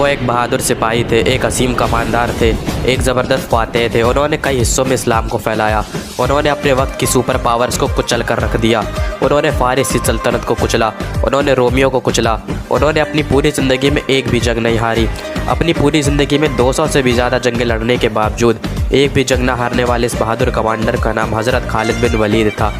वो एक बहादुर सिपाही थे, एक असीम कमांडर थे, एक ज़बरदस्त फातेह थे। उन्होंने कई हिस्सों में इस्लाम को फैलाया। उन्होंने अपने वक्त की सुपर पावर्स को कुचल कर रख दिया। उन्होंने फारसी सल्तनत को कुचला, उन्होंने रोमियो को कुचला। उन्होंने अपनी पूरी ज़िंदगी में एक भी जंग नहीं हारी। अपनी पूरी ज़िंदगी में 200 से भी ज़्यादा जंगें लड़ने के बावजूद एक भी जंग न हारने वाले इस बहादुर कमांडर का नाम हज़रत खालिद बिन वलीद था।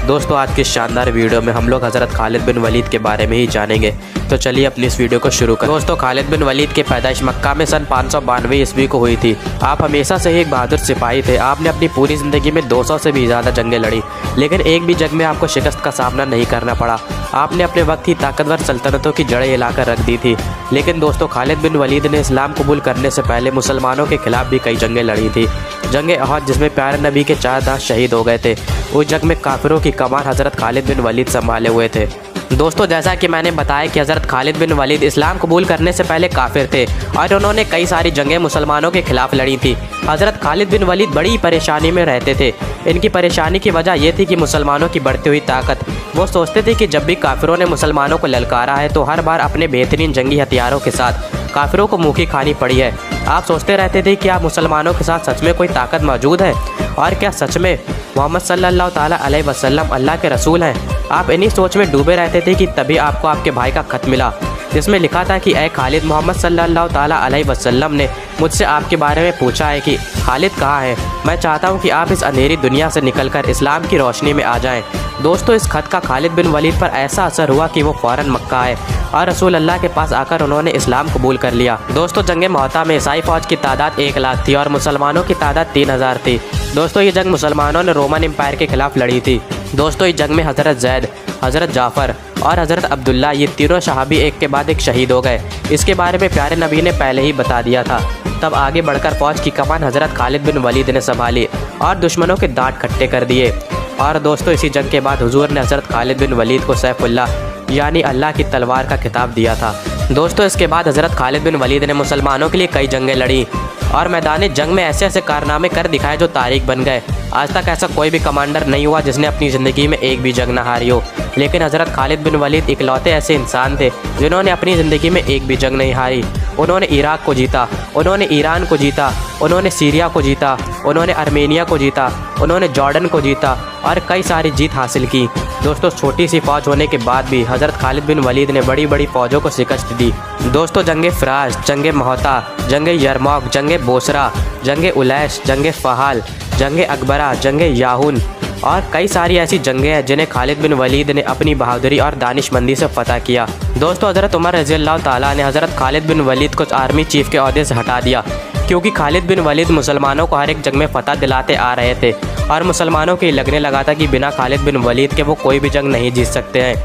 दोस्तों, आज की शानदार वीडियो में हम लोग हज़रत खालिद बिन वलीद के बारे में ही जानेंगे। तो चलिए अपनी इस वीडियो को शुरू करें। दोस्तों, खालिद बिन वलीद की पैदाइश मक्का में सन 592 ईस्वी को हुई थी। आप हमेशा से ही एक बहादुर सिपाही थे। आपने अपनी पूरी ज़िंदगी में 200 से भी ज़्यादा जंगें लड़ी, लेकिन एक भी जंग में आपको शिकस्त का सामना नहीं करना पड़ा। आपने अपने वक्त की ताकतवर सल्तनतों की जड़ें हिलाकर रख दी थी। लेकिन दोस्तों, खालिद बिन वलीद ने इस्लाम कबूल करने से पहले मुसलमानों के खिलाफ भी कई जंगें लड़ी थी। जंग अहद, जिसमें प्यारे नबी के 4 दास शहीद हो गए थे, उस जंग में काफिरों की कमान हज़रत खालिद बिन वलीद संभाले हुए थे। दोस्तों, जैसा कि मैंने बताया कि हज़रत खालिद बिन वलीद इस्लाम कबूल करने से पहले काफिर थे और उन्होंने कई सारी जंगें मुसलमानों के खिलाफ लड़ी थी। हज़रत खालिद बिन वलीद बड़ी परेशानी में रहते थे। इनकी परेशानी की वजह यह थी कि मुसलमानों की बढ़ती हुई ताकत। वो सोचते थे कि जब भी काफिरों ने मुसलमानों को ललकारा है तो हर बार अपने बेहतरीन जंगी हथियारों के साथ काफिरों को मुँह की खानी पड़ी है। आप सोचते रहते थे कि आप मुसलमानों के साथ सच में कोई ताकत मौजूद है और क्या सच में मोहम्मद सल्लल्लाहु ताला अलैहि वसल्लम अल्लाह के रसूल हैं। आप इन्हीं सोच में डूबे रहते थे कि तभी आपको आपके भाई का खत मिला, जिसमें लिखा था कि ए खालिद, मोहम्मद सल्लल्लाहु ताला अलैहि वसल्लम ने मुझसे आपके बारे में पूछा है कि खालिद कहाँ है। मैं चाहता हूँ कि आप इस अंधेरी दुनिया से निकलकर इस्लाम की रोशनी में आ जाएं। दोस्तों, इस खत का खालिद बिन वलीद पर ऐसा असर हुआ कि वो फ़ौरन मक्का आए और रसूल अल्लाह के पास आकर उन्होंने इस्लाम कबूल कर लिया। दोस्तों, जंग मुअत्ता में ईसाई फ़ौज की तादाद 1 लाख थी और मुसलमानों की तादाद 3000 थी। दोस्तों, ये जंग मुसलमानों ने रोमन एम्पायर के खिलाफ लड़ी थी। दोस्तों, इस जंग में हज़रत जैद, हज़रत जाफ़र और हज़रत अब्दुल्ला, ये तीनों सहाबी एक के बाद एक शहीद हो गए। इसके बारे में प्यारे नबी ने पहले ही बता दिया था। तब आगे बढ़कर फ़ौज की कमान हज़रत खालिद बिन वलीद ने संभाली और दुश्मनों के दांत खट्टे कर दिए। और दोस्तों, इसी जंग के बाद हुजूर ने हज़रत खालिद बिन वलीद को सैफुल्लाह यानी अल्लाह की तलवार का खिताब दिया था। दोस्तों, इसके बाद हज़रत खालिद बिन वलीद ने मुसलमानों के लिए कई जंगें लड़ी और मैदान जंग में ऐसे ऐसे कारनामे कर दिखाए जो तारीख बन गए। आज तक ऐसा कोई भी कमांडर नहीं हुआ जिसने अपनी ज़िंदगी में एक भी जंग न हारी हो, लेकिन हज़रत खालिद बिन वलीद इकलौते ऐसे इंसान थे जिन्होंने अपनी ज़िंदगी में एक भी जंग नहीं हारी। उन्होंने इराक को जीता, उन्होंने ईरान को जीता, उन्होंने सीरिया को जीता, उन्होंने आर्मेनिया को जीता, उन्होंने जॉर्डन को जीता और कई सारी जीत हासिल की। दोस्तों, छोटी सी फ़ौज होने के बाद भी हज़रत खालिद बिन वलीद ने बड़ी बड़ी फ़ौजों को शिकस्त दी। दोस्तों, जंग फ़राज, जंग मुअत्ता, जंग यरमौक, जंग बोसरा, जंग उलैश, जंग फ़हाल, जंग अकबरा, जंग याहून और कई सारी ऐसी जंगें हैं जिन्हें खालिद बिन वलीद ने अपनी बहादुरी और दानिशमंदी से फ़तह किया। दोस्तों, हज़रत उमर रज़ियल्लाहु ताला ने हज़रत खालिद बिन वलीद को आर्मी चीफ़ के ओहदे से हटा दिया, क्योंकि खालिद बिन वलीद मुसलमानों को हर एक जंग में फ़तह दिलाते आ रहे थे और मुसलमानों को लगने लगा था कि बिना खालिद बिन वलीद के वो कोई भी जंग नहीं जीत सकते हैं।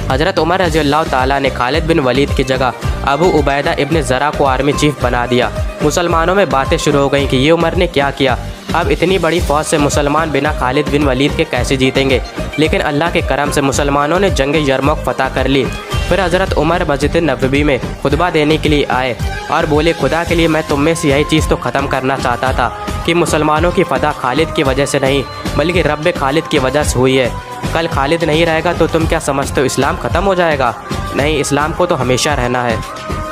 हज़रत उमर रज़ियल्लाहु ताला ने खालिद बिन वलीद की जगह अबू उबैदा इब्न ज़रा को आर्मी चीफ़ बना दिया। मुसलमानों में बातें शुरू हो गईं कि ये उमर ने क्या किया। अब इतनी बड़ी फ़ौज से मुसलमान बिना खालिद बिन वलीद के कैसे जीतेंगे। लेकिन अल्लाह के करम से मुसलमानों ने जंग यरमौक फ़तह कर ली। फिर हज़रत उमर मस्जिद नबवी में खुतबा देने के लिए आए और बोले, खुदा के लिए मैं तुम में से यही चीज़ तो ख़त्म करना चाहता था कि मुसलमानों की फ़तह खालिद की वजह से नहीं बल्कि रब खालिद की वजह से हुई है। कल खालिद नहीं रहेगा तो तुम क्या समझते हो, इस्लाम ख़त्म हो जाएगा? नहीं, इस्लाम को तो हमेशा रहना है।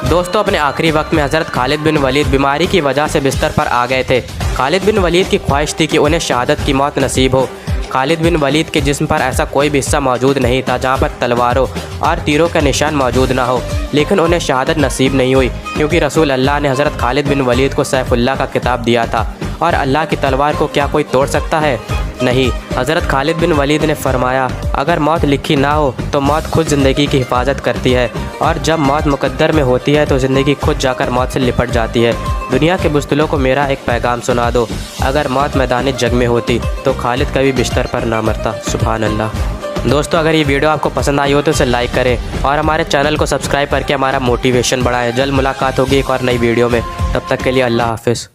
दोस्तों, अपने आखिरी वक्त में हज़रत खालिद बिन वलीद बीमारी की वजह से बिस्तर पर आ गए थे। खालिद बिन वलीद की ख्वाहिश थी कि उन्हें शहादत की मौत नसीब हो। खालिद बिन वलीद के जिस्म पर ऐसा कोई भी हिस्सा मौजूद नहीं था जहाँ पर तलवारों और तीरों का निशान मौजूद ना हो, लेकिन उन्हें शहादत नसीब नहीं हुई, क्योंकि रसूल अल्लाह ने हज़रत खालिद बिन वलीद को सैफुल्लाह का खिताब दिया था और अल्लाह की तलवार को क्या कोई तोड़ सकता है? नहीं। हज़रत खालिद बिन वलीद ने फरमाया, अगर मौत लिखी ना हो तो मौत खुद ज़िंदगी की हिफाजत करती है और जब मौत मुकद्दर में होती है तो ज़िंदगी खुद जाकर मौत से लिपट जाती है। दुनिया के बुज़दिलों को मेरा एक पैगाम सुना दो, अगर मौत मैदान जंग में होती तो खालिद कभी बिस्तर पर ना मरता। सुभान अल्लाह। दोस्तों, अगर ये वीडियो आपको पसंद आई हो तो इसे लाइक करें और हमारे चैनल को सब्सक्राइब करके हमारा मोटिवेशन बढ़ाएं। जल्द मुलाकात होगी एक और नई वीडियो में, तब तक के लिए अल्लाह हाफ़िज़।